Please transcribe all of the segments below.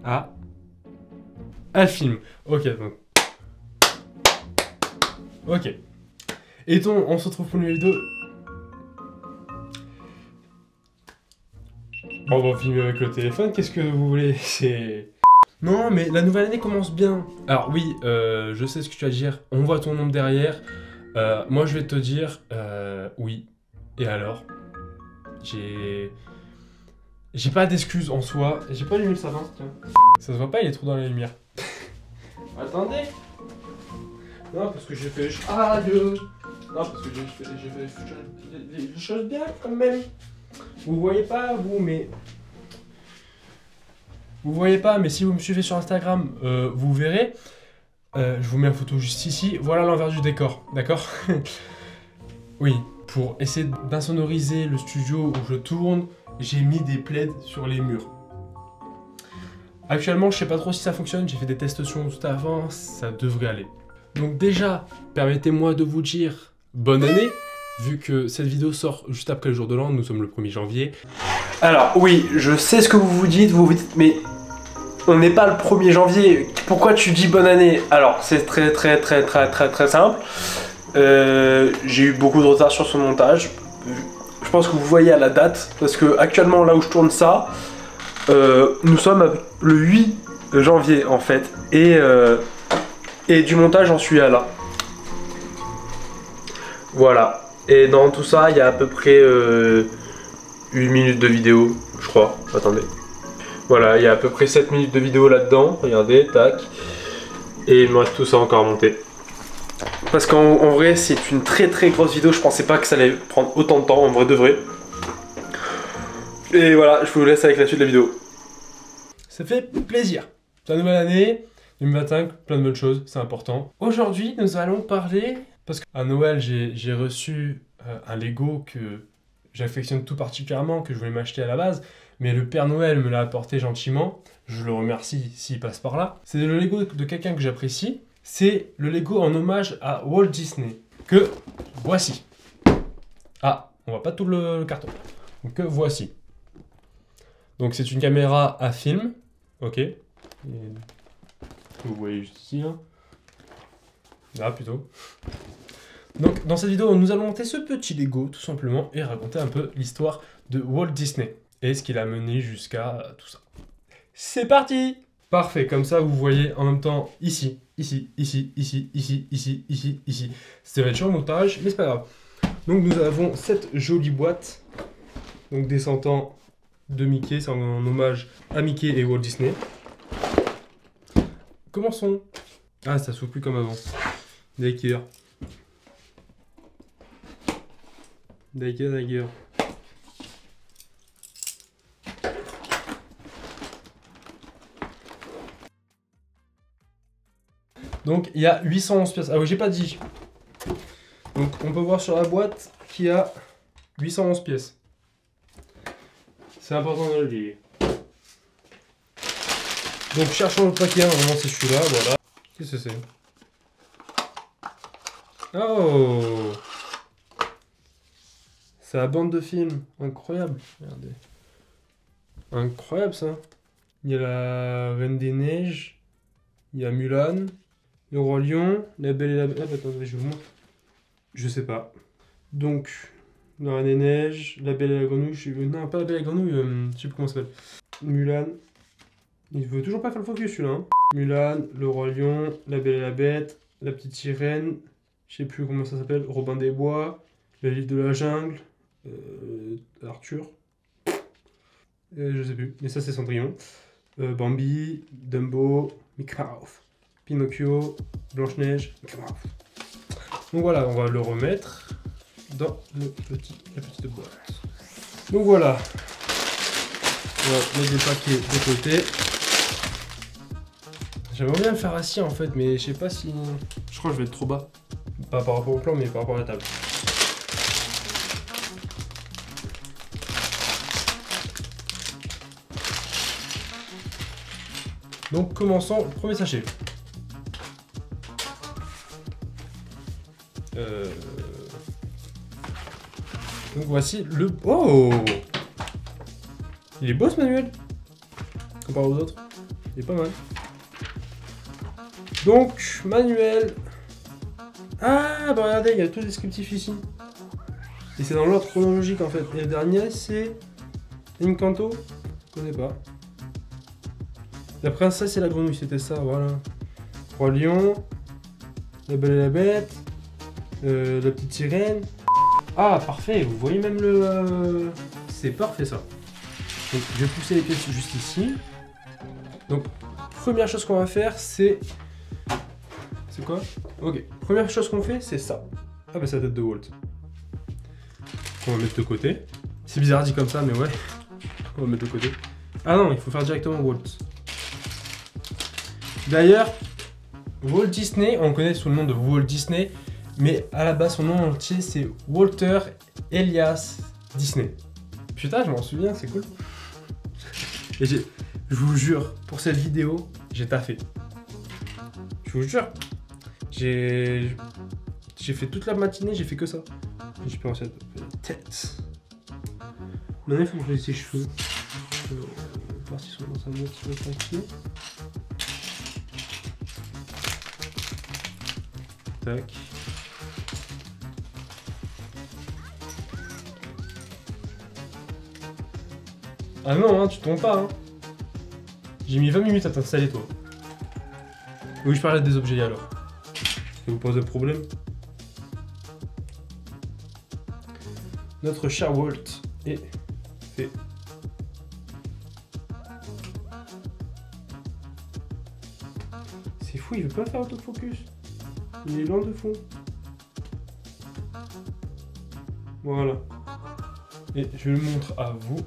Ah. Un film. Ok, donc. Ok. Et donc, on se retrouve pour une vidéo. Bon, on va filmer avec le téléphone, qu'est-ce que vous voulez? C'est... Non, mais la nouvelle année commence bien. Alors oui, je sais ce que tu vas dire, on voit ton nom derrière. Moi, je vais te dire, oui. Et alors? J'ai pas d'excuses en soi. J'ai pas allumé le sapin, tiens. Ça se voit pas, il est trop dans la lumière. Attendez. Non, parce que j'ai fait... Adieu. Non, parce que j'ai fait des choses bien, quand même. Vous voyez pas, vous, mais... Vous voyez pas, mais si vous me suivez sur Instagram, vous verrez. Je vous mets la photo juste ici. Voilà l'envers du décor, d'accord? Oui, pour essayer d'insonoriser le studio où je tourne, j'ai mis des plaids sur les murs. Actuellement, je sais pas trop si ça fonctionne. J'ai fait des tests sur tout avant, ça devrait aller. Donc déjà, permettez-moi de vous dire bonne année, vu que cette vidéo sort juste après le jour de l'an. Nous sommes le 1er janvier. Alors oui, je sais ce que vous vous dites, mais... On n'est pas le 1er janvier, pourquoi tu dis bonne année? Alors, c'est très simple. J'ai eu beaucoup de retard sur ce montage. Je pense que vous voyez à la date, parce que actuellement, là où je tourne ça, nous sommes le 8 janvier, en fait. Et du montage, j'en suis à là. Voilà. Et dans tout ça, il y a à peu près 1 minute de vidéo, je crois. Attendez. Voilà, il y a à peu près 7 minutes de vidéo là-dedans, regardez, tac. Et il me reste tout ça encore à monter. Parce qu'en vrai, c'est une très grosse vidéo, je pensais pas que ça allait prendre autant de temps, en vrai de vrai. Et voilà, je vous laisse avec la suite de la vidéo. Ça fait plaisir. C'est la nouvelle année, 2025, plein de bonnes choses, c'est important. Aujourd'hui, nous allons parler... Parce qu'à Noël, j'ai reçu un Lego que j'affectionne tout particulièrement, que je voulais m'acheter à la base. Mais le Père Noël me l'a apporté gentiment. Je le remercie s'il passe par là. C'est le Lego de quelqu'un que j'apprécie. C'est le Lego en hommage à Walt Disney. Que voici. Ah, on voit pas tout le carton. Donc que voici. Donc c'est une caméra à film. Ok. Et vous voyez juste ici. Hein. Là plutôt. Donc dans cette vidéo, nous allons monter ce petit Lego tout simplement et raconter un peu l'histoire de Walt Disney. Et ce qui l'a mené jusqu'à tout ça. C'est parti! Parfait, comme ça vous voyez en même temps ici, ici. Ça va être chaud au montage, mais c'est pas grave. Donc nous avons cette jolie boîte. Donc descendant de Mickey, c'est en hommage à Mickey et Walt Disney. Commençons. Ah, ça s'ouvre plus comme avant. Daycare. Daycare. Donc il y a 811 pièces. Ah oui, j'ai pas dit. Donc on peut voir sur la boîte qu'il y a 811 pièces. C'est important de le dire. Donc cherchons le paquet, normalement c'est celui-là, voilà. Qu'est-ce que c'est? Oh! C'est la bande de film. Incroyable. Regardez. Incroyable ça. Il y a la Reine des Neiges. Il y a Mulan. Le Roi Lion, La Belle et la Bête... Ah, attendez, je vous montre. Je sais pas. Donc, La Reine des Neiges, La Belle et la Grenouille... Non, pas La Belle et la Grenouille, je sais plus comment ça s'appelle. Mulan. Il veut toujours pas faire le focus, celui-là. Hein. Mulan, Le Roi Lion, La Belle et la Bête, La Petite Sirène, je sais plus comment ça s'appelle, Robin des Bois, Le Livre de la Jungle, Arthur... je sais plus, mais ça c'est Cendrillon. Bambi, Dumbo, Mickey Mouse. Pinocchio, Blanche-Neige, donc voilà, on va le remettre dans la petite boîte. Donc voilà, on va mettre des paquets de côté. J'aimerais bien le faire assis en fait, mais je sais pas si... Je crois que je vais être trop bas. Pas par rapport au plan, mais par rapport à la table. Donc commençons le premier sachet. Donc voici le... Oh! Il est beau ce manuel comparé aux autres. Il est pas mal. Donc, manuel. Ah, bah regardez, il y a tout le descriptif ici. Et c'est dans l'ordre chronologique en fait. Et le dernier, c'est Encanto. Je connais pas. La princesse et la grenouille, c'était ça, voilà. Roi Lion. La Belle et la Bête. La petite sirène. Ah, parfait, vous voyez même le... C'est parfait ça. Donc, je vais pousser les pièces juste ici. Donc, première chose qu'on va faire, c'est... C'est quoi? Ok, première chose qu'on fait, c'est ça. Ah bah c'est la tête de Walt. On va mettre de côté. C'est bizarre dit comme ça, mais ouais. On va mettre de côté. Ah non, il faut faire directement Walt. D'ailleurs, Walt Disney, on le connaît sous le nom de Walt Disney, mais à la base, son nom entier, c'est Walter Elias Disney. Putain, je m'en souviens, c'est cool. Et je vous jure, pour cette vidéo, j'ai taffé. Je vous jure. J'ai fait toute la matinée, j'ai fait que ça. J'ai pensé à la tête. Maintenant, il faut que je fasse ses cheveux. Voir s'ils sont dans sa mode, s'ils sont tranquilles. Tac. Ah non, hein, tu tombes pas. Hein. J'ai mis 20 minutes à t'installer, toi. Oui, je parlais des objets alors. Ça vous pose un problème? Notre cher Walt est fait. C'est fou, il veut pas faire autofocus. Il est loin de fond. Voilà. Et je le montre à vous.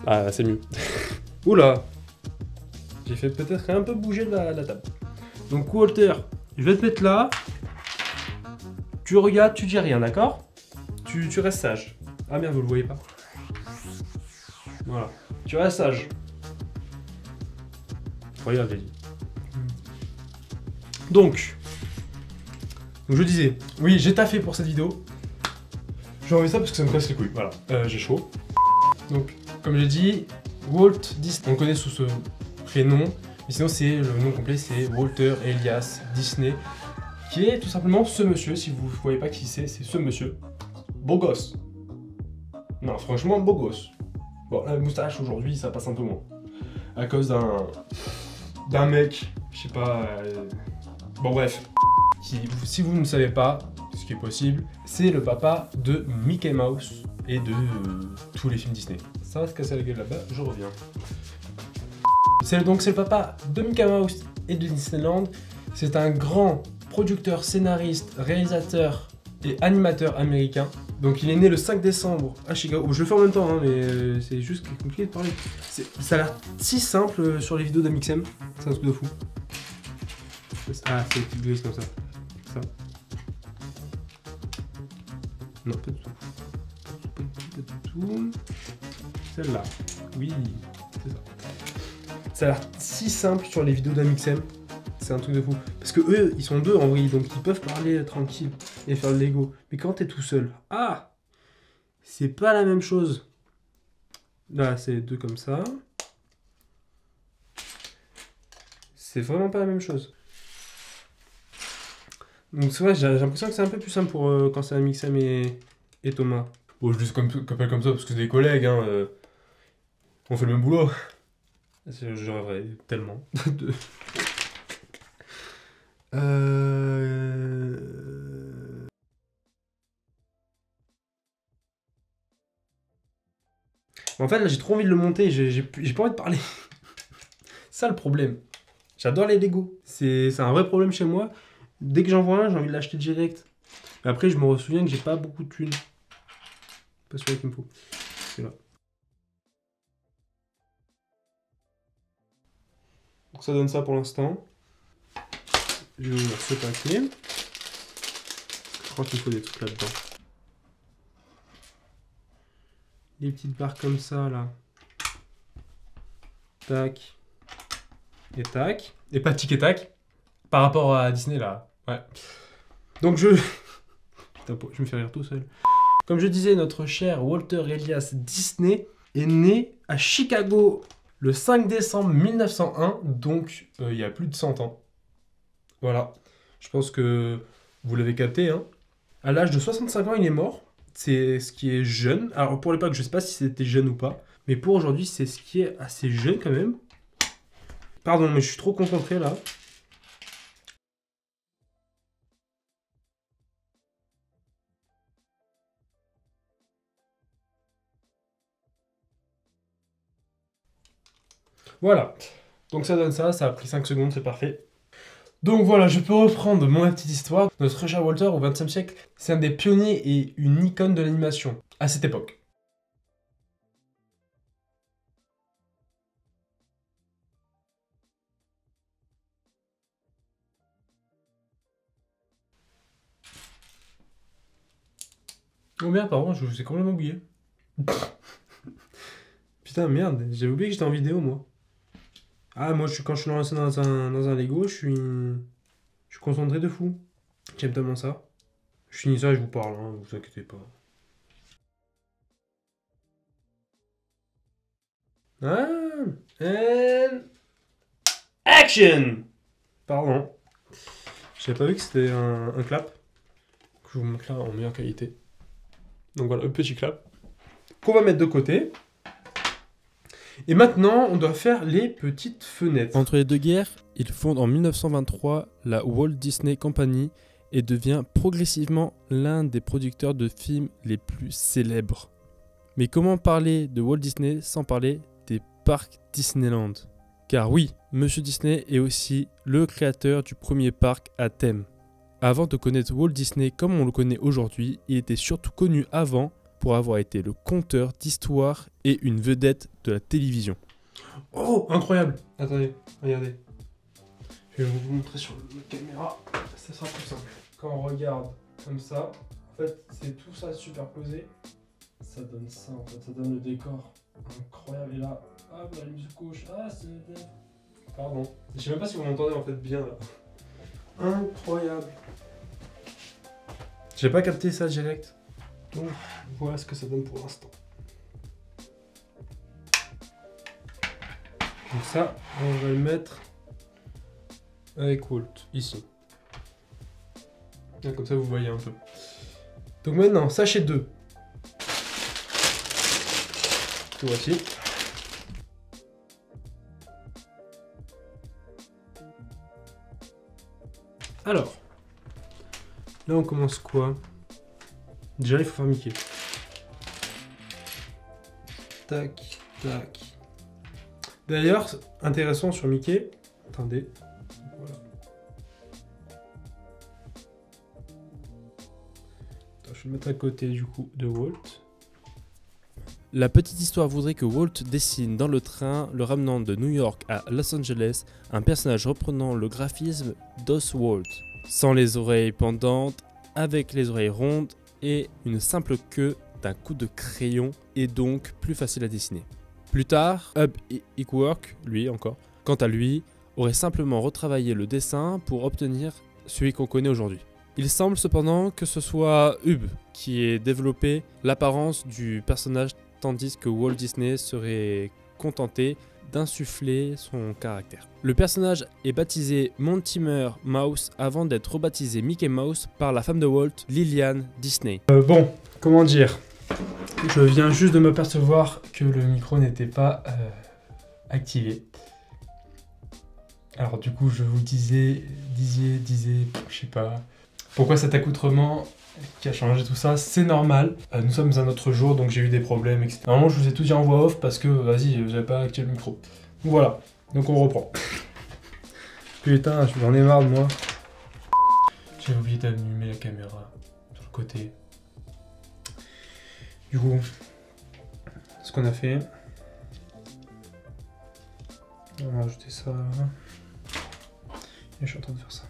Ah, c'est mieux. Oula! J'ai fait peut-être un peu bouger la table. Donc Walter, je vais te mettre là. Tu regardes, tu dis rien, d'accord? Tu restes sage. Ah merde, vous le voyez pas. Voilà. Tu restes sage. Regarde, j'ai dit. Donc je disais, oui, j'ai taffé pour cette vidéo. J'ai envie de ça parce que ça me casse les couilles. Voilà, j'ai chaud. Donc, comme j'ai dit, Walt Disney, on le connaît sous ce prénom. Mais sinon, c'est le nom complet, c'est Walter Elias Disney, qui est tout simplement ce monsieur. Si vous ne voyez pas qui c'est ce monsieur. Beau gosse. Non, franchement, beau gosse. Bon, la moustache aujourd'hui, ça passe un peu moins. À cause d'un mec, je sais pas. Bon, bref. Si vous ne savez pas, ce qui est possible, c'est le papa de Mickey Mouse et de tous les films Disney. Ça va se casser la gueule là-bas, je reviens. Donc c'est le papa de Mickey Mouse et de Disneyland. C'est un grand producteur, scénariste, réalisateur et animateur américain. Donc il est né le 5 décembre à Chicago. Je le fais en même temps, hein, mais c'est juste compliqué de parler. Ça a l'air si simple sur les vidéos d'Amixem. C'est un truc de fou. Ah, c'est des petites glisses comme ça. Ça. Non, pas du tout. Pas du tout. Celle-là. Oui, c'est ça. Ça a l'air si simple sur les vidéos d'Amixem. C'est un truc de fou. Parce que eux, ils sont deux en vrai, donc ils peuvent parler tranquille et faire le Lego. Mais quand t'es tout seul, ah, c'est pas la même chose. Là, c'est deux comme ça. C'est vraiment pas la même chose. Donc c'est vrai, j'ai l'impression que c'est un peu plus simple pour quand c'est Amixem et Thomas. Bon, je dis comme ça parce que c'est des collègues, hein. On fait le même boulot. Je rêverais tellement de... En fait, là, j'ai trop envie de le monter, j'ai pas envie de parler. C'est ça le problème. J'adore les Lego. C'est un vrai problème chez moi. Dès que j'en vois un, j'ai envie de l'acheter direct. Mais après, je me souviens que j'ai pas beaucoup de thunes. Pas celui-là qu'il me faut. C'est là. Donc ça donne ça pour l'instant. Je vais ouvrir ce paquet. Je crois qu'il faut des trucs là-dedans. Des petites barres comme ça, là. Tac. Et tac. Et pas tic et tac. Par rapport à Disney, là. Ouais. Donc Putain, je me fais rire tout seul. Comme je disais, notre cher Walter Elias Disney est né à Chicago le 5 décembre 1901, donc il y a plus de 100 ans. Voilà, je pense que vous l'avez capté, hein. À l'âge de 65 ans, il est mort. C'est ce qui est jeune. Alors pour l'époque, je ne sais pas si c'était jeune ou pas, mais pour aujourd'hui, c'est ce qui est assez jeune quand même. Pardon, mais je suis trop concentré là. Voilà, donc ça donne ça a pris 5 secondes, c'est parfait. Donc voilà, je peux reprendre mon petite histoire. Notre cher Walter, au XXe siècle, c'est un des pionniers et une icône de l'animation, à cette époque. Oh merde, pardon, je vous ai complètement oublié. Putain, merde, j'avais oublié que j'étais en vidéo, moi. Ah, moi, quand je suis lancé dans un Lego, je suis concentré de fou. J'aime tellement ça. Je finis ça et je vous parle, hein, vous inquiétez pas. Ah, and action! Pardon. J'avais pas vu que c'était un clap. Je vous montre là en meilleure qualité. Donc voilà, un petit clap. Qu'on va mettre de côté. Et maintenant, on doit faire les petites fenêtres. Entre les deux guerres, il fonde en 1923 la Walt Disney Company et devient progressivement l'un des producteurs de films les plus célèbres. Mais comment parler de Walt Disney sans parler des parcs Disneyland? Car oui, Monsieur Disney est aussi le créateur du premier parc à thème. Avant de connaître Walt Disney comme on le connaît aujourd'hui, il était surtout connu avant pour avoir été le conteur d'histoires et une vedette de la télévision. Oh, incroyable! Attendez, regardez. Je vais vous montrer sur la caméra, ça sera plus simple. Quand on regarde comme ça, en fait, c'est tout ça superposé. Ça donne ça, en fait, ça donne le décor incroyable. Et là, hop, la lumière gauche, ah, c'est... Pardon. Je sais même pas si vous m'entendez en fait bien là. Incroyable. J'ai pas capté ça direct. Donc, voilà ce que ça donne pour l'instant. Donc ça, on va le mettre avec Walt, ici. Là, comme ça, vous voyez un peu. Donc maintenant, sachet 2. Tout voici. Alors, là, on commence quoi? Déjà, il faut faire Mickey. Tac, tac. D'ailleurs, intéressant sur Mickey. Attendez. Voilà. Attends, je vais le mettre à côté du coup de Walt. La petite histoire voudrait que Walt dessine dans le train, le ramenant de New York à Los Angeles, un personnage reprenant le graphisme d'Oswald, sans les oreilles pendantes, avec les oreilles rondes et une simple queue d'un coup de crayon, et donc plus facile à dessiner. Plus tard, Ub Iwerks, lui encore, quant à lui, aurait simplement retravaillé le dessin pour obtenir celui qu'on connaît aujourd'hui. Il semble cependant que ce soit Ub qui ait développé l'apparence du personnage, tandis que Walt Disney serait contenté d'insuffler son caractère. Le personnage est baptisé Mortimer Mouse avant d'être rebaptisé Mickey Mouse par la femme de Walt, Lillian Disney. Bon, comment dire? Je viens juste de m'apercevoir que le micro n'était pas activé. Alors du coup, je vous disais, je sais pas, pourquoi cet accoutrement qui a changé tout ça, c'est normal. Nous sommes un autre jour, donc j'ai eu des problèmes, etc. Normalement, je vous ai tout dit en voix off parce que, vas-y, j'avais pas activé le micro. Donc voilà, donc on reprend. Putain, j'en ai marre de moi. J'ai oublié d'allumer la caméra sur le côté. Du coup, ce qu'on a fait, on va rajouter ça. Et je suis en train de faire ça.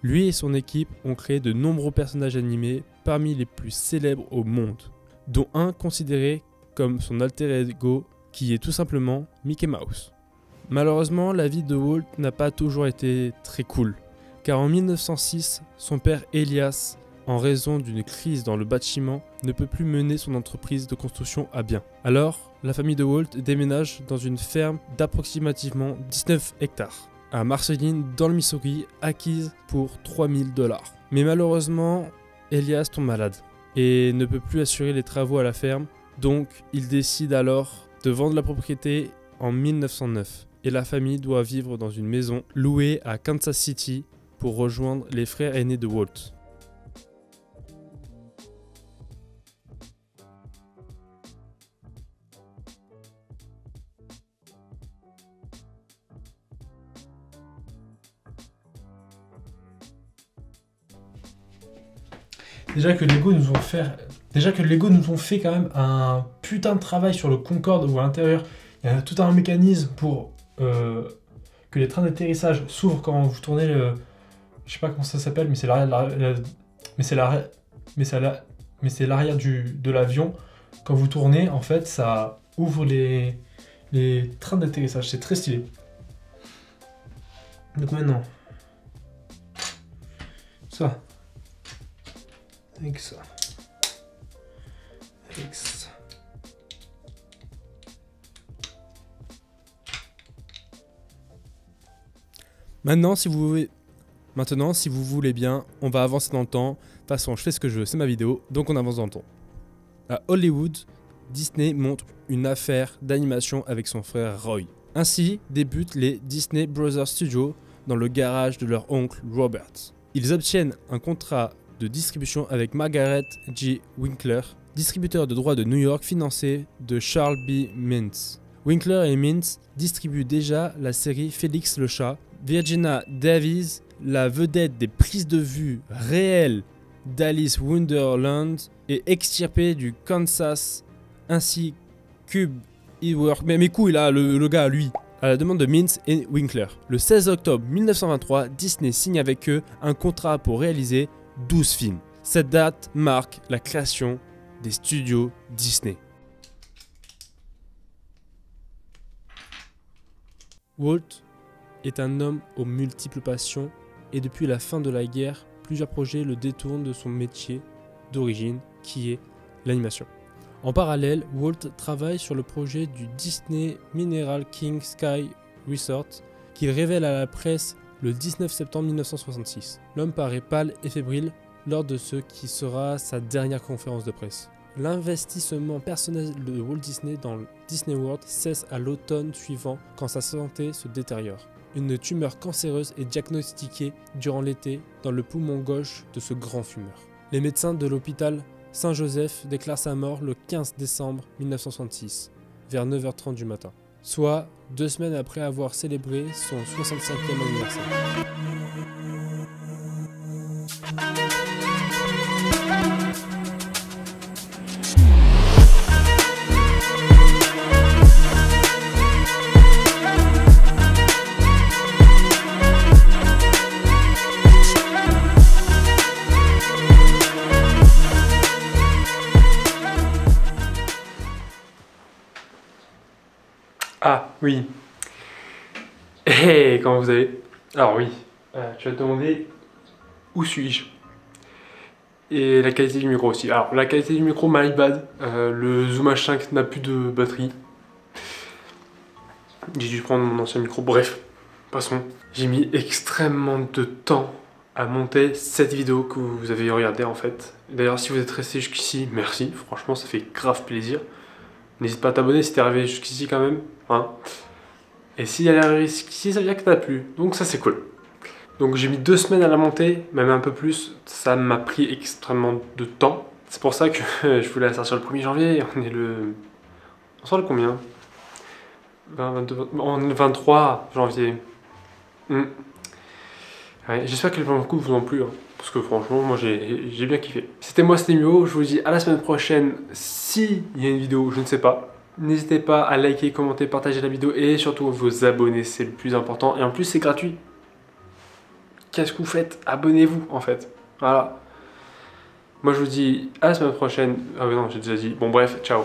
Lui et son équipe ont créé de nombreux personnages animés parmi les plus célèbres au monde, dont un considéré comme son alter ego qui est tout simplement Mickey Mouse. Malheureusement, la vie de Walt n'a pas toujours été très cool, car en 1906, son père Elias en raison d'une crise dans le bâtiment, ne peut plus mener son entreprise de construction à bien. Alors, la famille de Walt déménage dans une ferme d'approximativement 19 hectares, à Marceline, dans le Missouri, acquise pour 3000 $. Mais malheureusement, Elias tombe malade et ne peut plus assurer les travaux à la ferme, donc il décide alors de vendre la propriété en 1909 et la famille doit vivre dans une maison louée à Kansas City pour rejoindre les frères aînés de Walt. Déjà que Lego nous ont fait quand même un putain de travail sur le Concorde où à l'intérieur il y a tout un mécanisme pour que les trains d'atterrissage s'ouvrent quand vous tournez le... Je sais pas comment ça s'appelle, mais c'est l'arrière de l'avion. Quand vous tournez, en fait, ça ouvre les trains d'atterrissage. C'est très stylé. Donc maintenant, ça. Avec ça. Avec ça. Maintenant, si vous voulez bien, on va avancer dans le temps. De toute façon, je fais ce que je veux, c'est ma vidéo, donc on avance dans le temps. À Hollywood, Disney montre une affaire d'animation avec son frère Roy. Ainsi débutent les Disney Brothers Studios dans le garage de leur oncle Robert. Ils obtiennent un contrat de distribution avec Margaret G. Winkler, distributeur de droits de New York financé de Charles B. Mintz. Winkler et Mintz distribuent déjà la série Félix le chat. Virginia Davies, la vedette des prises de vue réelles d'Alice Wonderland, est extirpée du Kansas, ainsi Cube Eworth. Mais mes couilles là, le gars, lui. À la demande de Mintz et Winkler. Le 16 octobre 1923, Disney signe avec eux un contrat pour réaliser 12 films. Cette date marque la création des studios Disney. Walt est un homme aux multiples passions et depuis la fin de la guerre, plusieurs projets le détournent de son métier d'origine qui est l'animation. En parallèle, Walt travaille sur le projet du Disney Mineral King Sky Resort qu'il révèle à la presse le 19 septembre 1966. L'homme paraît pâle et fébrile lors de ce qui sera sa dernière conférence de presse. L'investissement personnel de Walt Disney dans le Disney World cesse à l'automne suivant quand sa santé se détériore. Une tumeur cancéreuse est diagnostiquée durant l'été dans le poumon gauche de ce grand fumeur. Les médecins de l'hôpital Saint-Joseph déclarent sa mort le 15 décembre 1966, vers 9h30 du matin, soit 2 semaines après avoir célébré son 65e anniversaire. Ah oui. Hey, comment vous allez? Alors oui, tu vas te demander où suis-je? Et la qualité du micro aussi. Alors la qualité du micro, my bad. Le Zoom H5 n'a plus de batterie. J'ai dû prendre mon ancien micro. Bref, passons. J'ai mis extrêmement de temps à monter cette vidéo que vous avez regardée en fait. D'ailleurs, si vous êtes resté jusqu'ici, merci. Franchement, ça fait grave plaisir. N'hésite pas à t'abonner si t'es arrivé jusqu'ici quand même. Hein. Et si elle est arrivée jusqu'ici, ça veut dire que t'as plu. Donc ça c'est cool. Donc j'ai mis 2 semaines à la monter, même un peu plus. Ça m'a pris extrêmement de temps. C'est pour ça que je voulais la sortir le 1er janvier. On est le... On sort le combien? on est le 23 janvier. Ouais, j'espère que les plans de coup vous ont plu. Hein. Parce que franchement, moi j'ai bien kiffé. C'était moi, c'était Mio. Je vous dis à la semaine prochaine. Si il y a une vidéo, je ne sais pas. N'hésitez pas à liker, commenter, partager la vidéo et surtout vous abonner, c'est le plus important. Et en plus, c'est gratuit. Qu'est-ce que vous faites? Abonnez-vous en fait. Voilà. Moi, je vous dis à la semaine prochaine. Ah mais non, j'ai déjà dit. Bon bref, ciao.